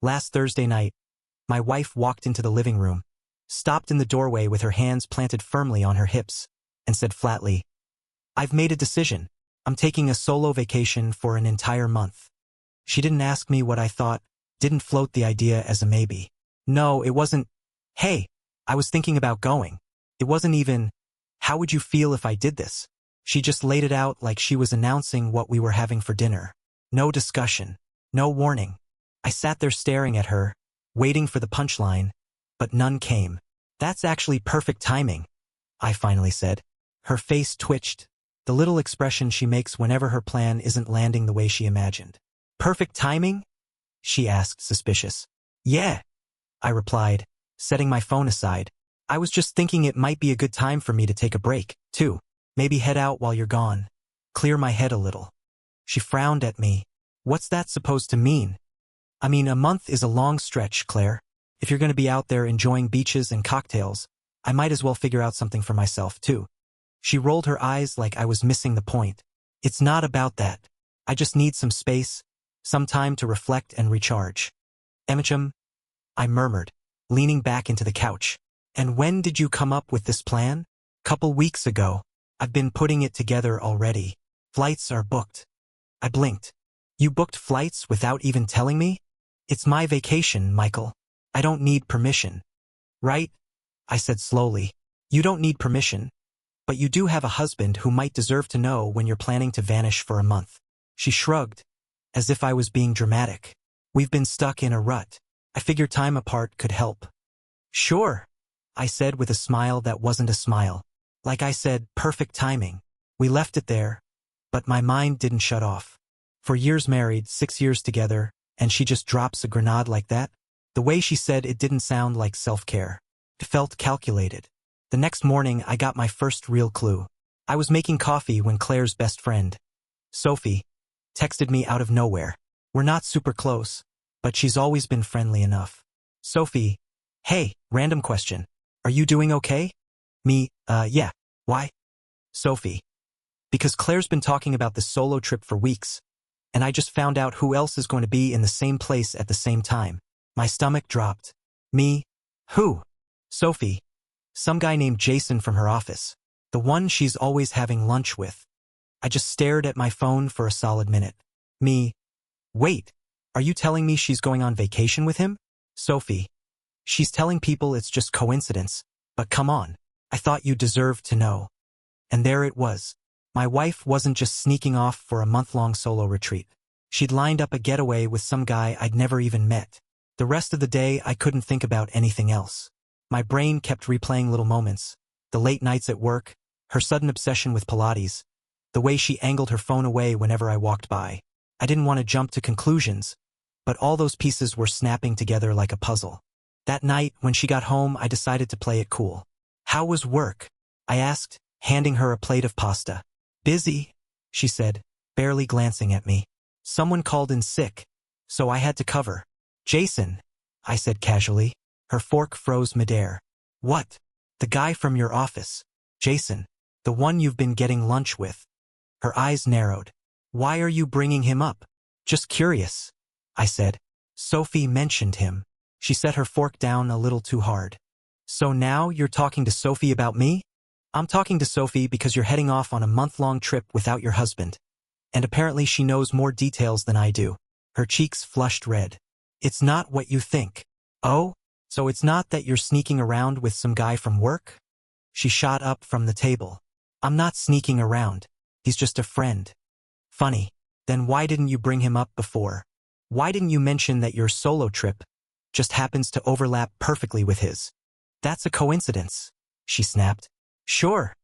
Last Thursday night, my wife walked into the living room, stopped in the doorway with her hands planted firmly on her hips, and said flatly, "I've made a decision. I'm taking a solo vacation for an entire month." She didn't ask me what I thought, didn't float the idea as a maybe. No, it wasn't, "Hey, I was thinking about going." It wasn't even, "How would you feel if I did this?" She just laid it out like she was announcing what we were having for dinner. No discussion, no warning. I sat there staring at her, waiting for the punchline, but none came. "That's actually perfect timing," I finally said. Her face twitched, the little expression she makes whenever her plan isn't landing the way she imagined. "Perfect timing?" she asked, suspicious. "Yeah," I replied, setting my phone aside. "I was just thinking it might be a good time for me to take a break, too. Maybe head out while you're gone. Clear my head a little." She frowned at me. "What's that supposed to mean?" "I mean, a month is a long stretch, Claire. If you're going to be out there enjoying beaches and cocktails, I might as well figure out something for myself, too." She rolled her eyes like I was missing the point. "It's not about that. I just need some space, some time to reflect and recharge." "Emicham," I murmured, leaning back into the couch. "And when did you come up with this plan?" "Couple weeks ago. I've been putting it together already. Flights are booked." I blinked. "You booked flights without even telling me?" "It's my vacation, Michael. I don't need permission." "Right," I said slowly. "You don't need permission, but you do have a husband who might deserve to know when you're planning to vanish for a month." She shrugged, as if I was being dramatic. "We've been stuck in a rut. I figured time apart could help." "Sure," I said with a smile that wasn't a smile. Like I said, perfect timing. We left it there, but my mind didn't shut off. 4 years married, 6 years together, and she just drops a grenade like that? The way she said it didn't sound like self-care. It felt calculated. The next morning, I got my first real clue. I was making coffee when Claire's best friend, Sophie, texted me out of nowhere. We're not super close, but she's always been friendly enough. "Sophie, hey, random question. Are you doing okay?" Me, yeah. "Why?" "Sophie, because Claire's been talking about this solo trip for weeks, and I just found out who else is going to be in the same place at the same time." My stomach dropped. "Me? Who?" "Sophie. Some guy named Jason from her office. The one she's always having lunch with." I just stared at my phone for a solid minute. "Me? Wait, are you telling me she's going on vacation with him?" "Sophie. She's telling people it's just coincidence, but come on. I thought you deserved to know." And there it was. My wife wasn't just sneaking off for a month-long solo retreat. She'd lined up a getaway with some guy I'd never even met. The rest of the day, I couldn't think about anything else. My brain kept replaying little moments. The late nights at work, her sudden obsession with Pilates, the way she angled her phone away whenever I walked by. I didn't want to jump to conclusions, but all those pieces were snapping together like a puzzle. That night, when she got home, I decided to play it cool. "How was work?" I asked, handing her a plate of pasta. "Busy," she said, barely glancing at me. "Someone called in sick, so I had to cover." "Jason," I said casually. Her fork froze midair. "What?" "The guy from your office. Jason. The one you've been getting lunch with." Her eyes narrowed. "Why are you bringing him up?" "Just curious," I said. "Sophie mentioned him." She set her fork down a little too hard. "So now you're talking to Sophie about me?" "I'm talking to Sophie because you're heading off on a month-long trip without your husband. And apparently she knows more details than I do." Her cheeks flushed red. "It's not what you think." "Oh? So it's not that you're sneaking around with some guy from work?" She shot up from the table. "I'm not sneaking around. He's just a friend." "Funny. Then why didn't you bring him up before? Why didn't you mention that your solo trip just happens to overlap perfectly with his?" "That's a coincidence," she snapped. "Sure,"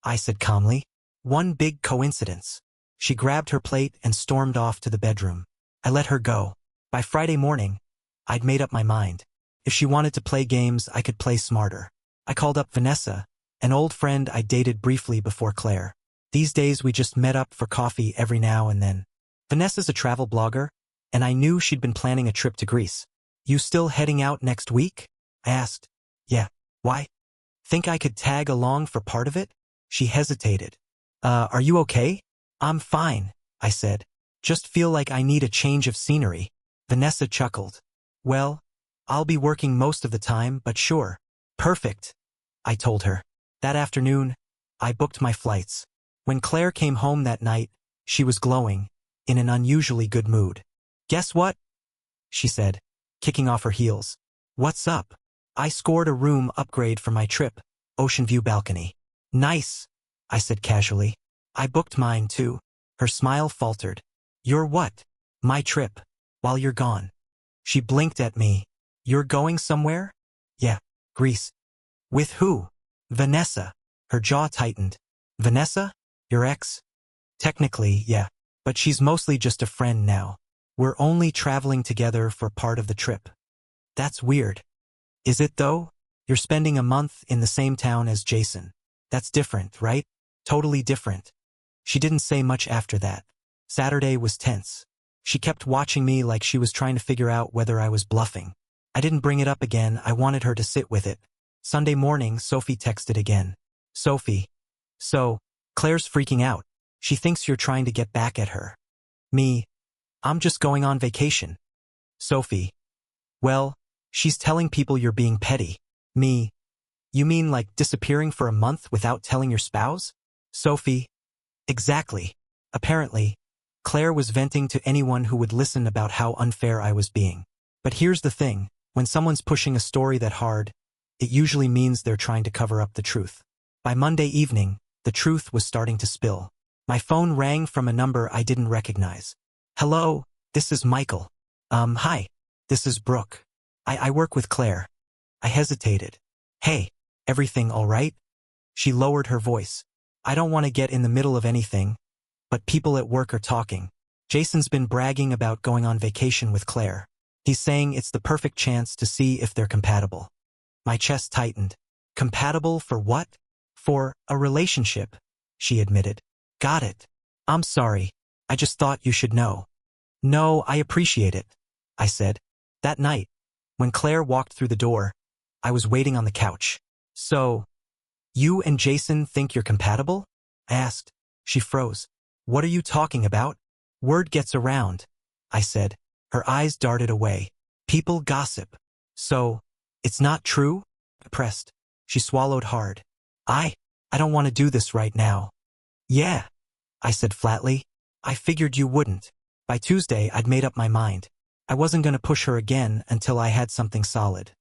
I said calmly. "One big coincidence." She grabbed her plate and stormed off to the bedroom. I let her go. By Friday morning, I'd made up my mind. If she wanted to play games, I could play smarter. I called up Vanessa, an old friend I dated briefly before Claire. These days we just met up for coffee every now and then. Vanessa's a travel blogger, and I knew she'd been planning a trip to Greece. "You still heading out next week?" I asked. "Yeah. Why? Think I could tag along for part of it?" She hesitated. Are you okay?" "I'm fine," I said. "Just feel like I need a change of scenery." Vanessa chuckled. Well, I'll be working most of the time, but sure. Perfect, I told her. That afternoon, I booked my flights. When Claire came home that night, she was glowing, in an unusually good mood. Guess what? She said, kicking off her heels. What's up? I scored a room upgrade for my trip, ocean view balcony. Nice, I said casually. I booked mine too. Her smile faltered. Your what? My trip. While you're gone. She blinked at me. You're going somewhere? Yeah, Greece. With who? Vanessa. Her jaw tightened. Vanessa? Your ex? Technically, yeah. But she's mostly just a friend now. We're only traveling together for part of the trip. That's weird. Is it though? You're spending a month in the same town as Jason. That's different, right? Totally different. She didn't say much after that. Saturday was tense. She kept watching me like she was trying to figure out whether I was bluffing. I didn't bring it up again. I wanted her to sit with it. Sunday morning, Sophie texted again. Sophie. So, Claire's freaking out. She thinks you're trying to get back at her. Me. I'm just going on vacation. Sophie. Well, she's telling people you're being petty. Me. You mean like disappearing for a month without telling your spouse? Sophie. Exactly. Apparently, Claire was venting to anyone who would listen about how unfair I was being. But here's the thing, when someone's pushing a story that hard, it usually means they're trying to cover up the truth. By Monday evening, the truth was starting to spill. My phone rang from a number I didn't recognize. Hello, this is Michael. Hi, this is Brooke. I work with Claire. I hesitated. Hey, everything all right? She lowered her voice. I don't want to get in the middle of anything, but people at work are talking. Jason's been bragging about going on vacation with Claire. He's saying it's the perfect chance to see if they're compatible. My chest tightened. Compatible for what? For a relationship, she admitted. Got it. I'm sorry. I just thought you should know. No, I appreciate it, I said. That night, when Claire walked through the door, I was waiting on the couch. So, you and Jason think you're compatible? I asked. She froze. What are you talking about? Word gets around, I said. Her eyes darted away. People gossip. So, it's not true? I pressed. She swallowed hard. I don't want to do this right now. Yeah, I said flatly. I figured you wouldn't. By Tuesday, I'd made up my mind. I wasn't going to push her again until I had something solid.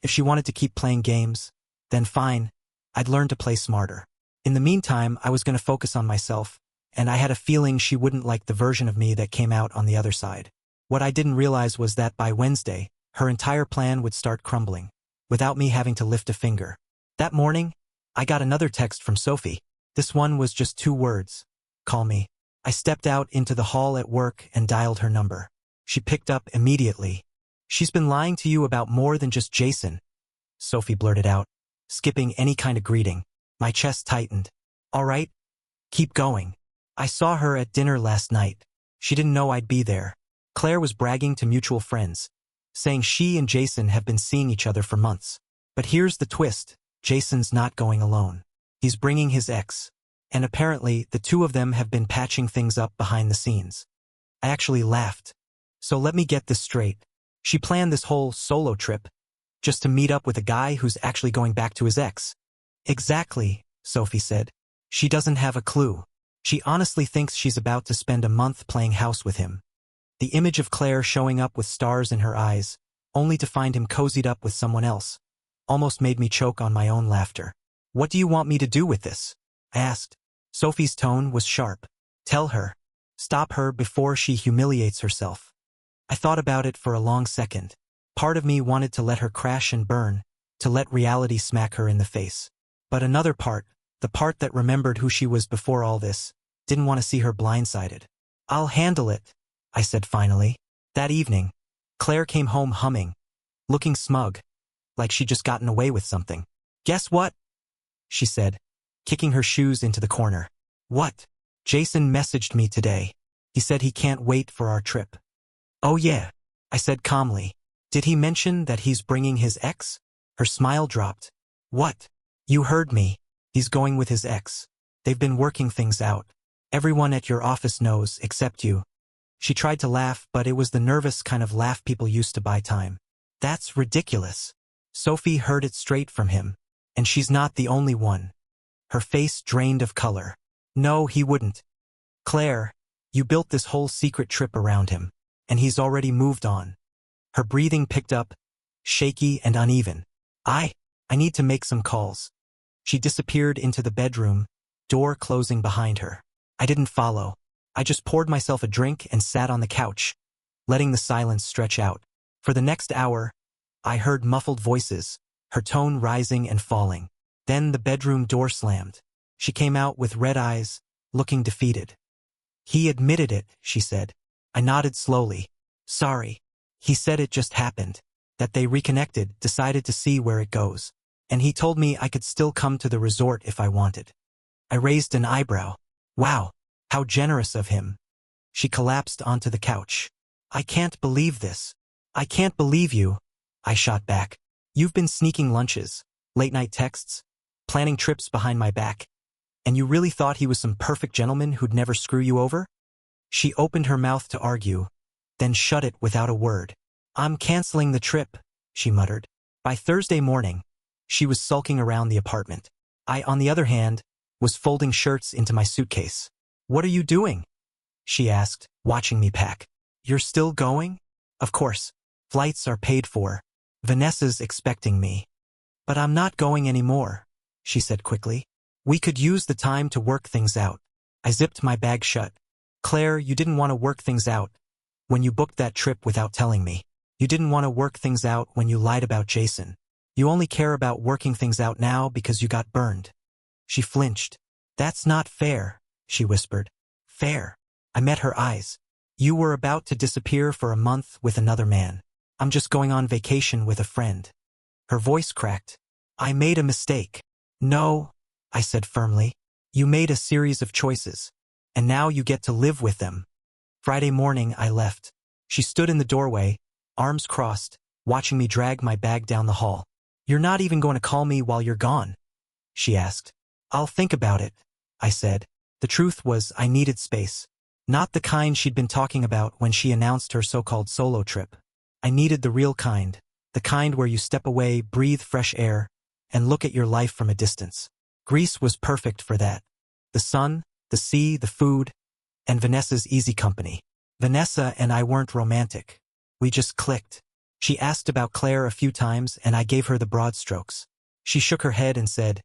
If she wanted to keep playing games, then fine. I'd learn to play smarter. In the meantime, I was going to focus on myself, and I had a feeling she wouldn't like the version of me that came out on the other side. What I didn't realize was that by Wednesday, her entire plan would start crumbling, without me having to lift a finger. That morning, I got another text from Sophie. This one was just 2 words. Call me. I stepped out into the hall at work and dialed her number. She picked up immediately. She's been lying to you about more than just Jason, Sophie blurted out, skipping any kind of greeting. My chest tightened. All right, keep going. I saw her at dinner last night. She didn't know I'd be there. Claire was bragging to mutual friends, saying she and Jason have been seeing each other for months. But here's the twist. Jason's not going alone. He's bringing his ex. And apparently, the 2 of them have been patching things up behind the scenes. I actually laughed. So let me get this straight. She planned this whole solo trip just to meet up with a guy who's actually going back to his ex. Exactly, Sophie said. She doesn't have a clue. She honestly thinks she's about to spend a month playing house with him. The image of Claire showing up with stars in her eyes, only to find him cozied up with someone else, almost made me choke on my own laughter. What do you want me to do with this? I asked. Sophie's tone was sharp. Tell her. Stop her before she humiliates herself. I thought about it for a long second. Part of me wanted to let her crash and burn, to let reality smack her in the face. But another part, the part that remembered who she was before all this, didn't want to see her blindsided. I'll handle it, I said finally. That evening, Claire came home humming, looking smug, like she'd just gotten away with something. Guess what? She said, kicking her shoes into the corner. What? Jason messaged me today. He said he can't wait for our trip. Oh yeah, I said calmly. Did he mention that he's bringing his ex? Her smile dropped. What? You heard me. He's going with his ex. They've been working things out. Everyone at your office knows, except you. She tried to laugh, but it was the nervous kind of laugh people used to buy time. That's ridiculous. Sophie heard it straight from him. And she's not the only one. Her face drained of color. No, he wouldn't. Claire, you built this whole secret trip around him. And he's already moved on. Her breathing picked up, shaky and uneven. I need to make some calls. She disappeared into the bedroom, door closing behind her. I didn't follow. I just poured myself a drink and sat on the couch, letting the silence stretch out. For the next hour, I heard muffled voices, her tone rising and falling. Then the bedroom door slammed. She came out with red eyes, looking defeated. He admitted it, she said. I nodded slowly. Sorry. He said it just happened. That they reconnected, decided to see where it goes. And he told me I could still come to the resort if I wanted. I raised an eyebrow. Wow, how generous of him. She collapsed onto the couch. I can't believe this. I can't believe you. I shot back. You've been sneaking lunches, late-night texts, planning trips behind my back. And you really thought he was some perfect gentleman who'd never screw you over? She opened her mouth to argue, then shut it without a word. I'm canceling the trip, she muttered. By Thursday morning, she was sulking around the apartment. I, on the other hand, was folding shirts into my suitcase. What are you doing? She asked, watching me pack. You're still going? Of course. Flights are paid for. Vanessa's expecting me. But I'm not going anymore, she said quickly. We could use the time to work things out. I zipped my bag shut. Claire, you didn't want to work things out when you booked that trip without telling me. You didn't want to work things out when you lied about Jason. You only care about working things out now because you got burned. She flinched. That's not fair, she whispered. Fair. I met her eyes. You were about to disappear for a month with another man. I'm just going on vacation with a friend. Her voice cracked. I made a mistake. No, I said firmly. You made a series of choices. And now you get to live with them. Friday morning, I left. She stood in the doorway, arms crossed, watching me drag my bag down the hall. You're not even going to call me while you're gone? She asked. I'll think about it, I said. The truth was I needed space. Not the kind she'd been talking about when she announced her so-called solo trip. I needed the real kind, the kind where you step away, breathe fresh air, and look at your life from a distance. Greece was perfect for that. The sun, the sea, the food, and Vanessa's easy company. Vanessa and I weren't romantic. We just clicked. She asked about Claire a few times and I gave her the broad strokes. She shook her head and said,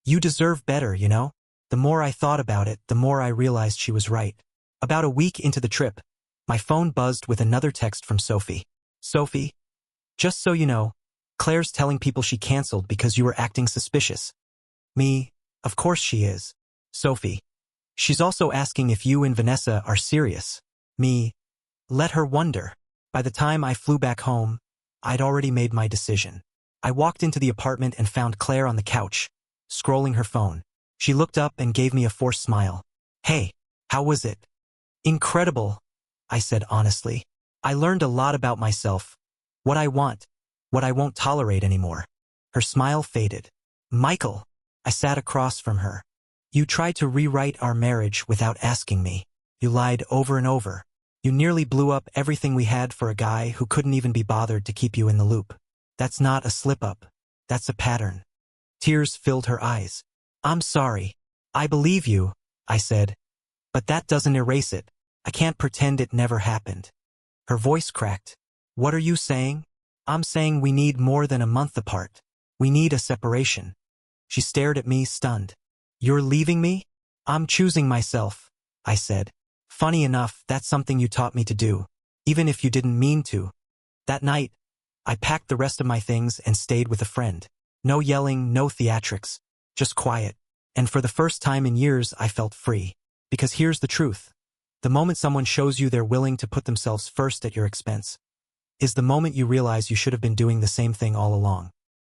You deserve better, you know? The more I thought about it, the more I realized she was right. About a week into the trip, my phone buzzed with another text from Sophie. Sophie, just so you know, Claire's telling people she canceled because you were acting suspicious. Me, of course she is. Sophie, she's also asking if you and Vanessa are serious. Me, let her wonder. By the time I flew back home, I'd already made my decision. I walked into the apartment and found Claire on the couch, scrolling her phone. She looked up and gave me a forced smile. Hey, how was it? Incredible, I said honestly. I learned a lot about myself, what I want, what I won't tolerate anymore. Her smile faded. Michael, I sat across from her. You tried to rewrite our marriage without asking me. You lied over and over. You nearly blew up everything we had for a guy who couldn't even be bothered to keep you in the loop. That's not a slip-up. That's a pattern. Tears filled her eyes. I'm sorry. I believe you, I said. But that doesn't erase it. I can't pretend it never happened. Her voice cracked. What are you saying? I'm saying we need more than a month apart. We need a separation. She stared at me, stunned. You're leaving me? I'm choosing myself, I said. Funny enough, that's something you taught me to do, even if you didn't mean to. That night, I packed the rest of my things and stayed with a friend. No yelling, no theatrics, just quiet. And for the first time in years, I felt free. Because here's the truth. The moment someone shows you they're willing to put themselves first at your expense is the moment you realize you should have been doing the same thing all along.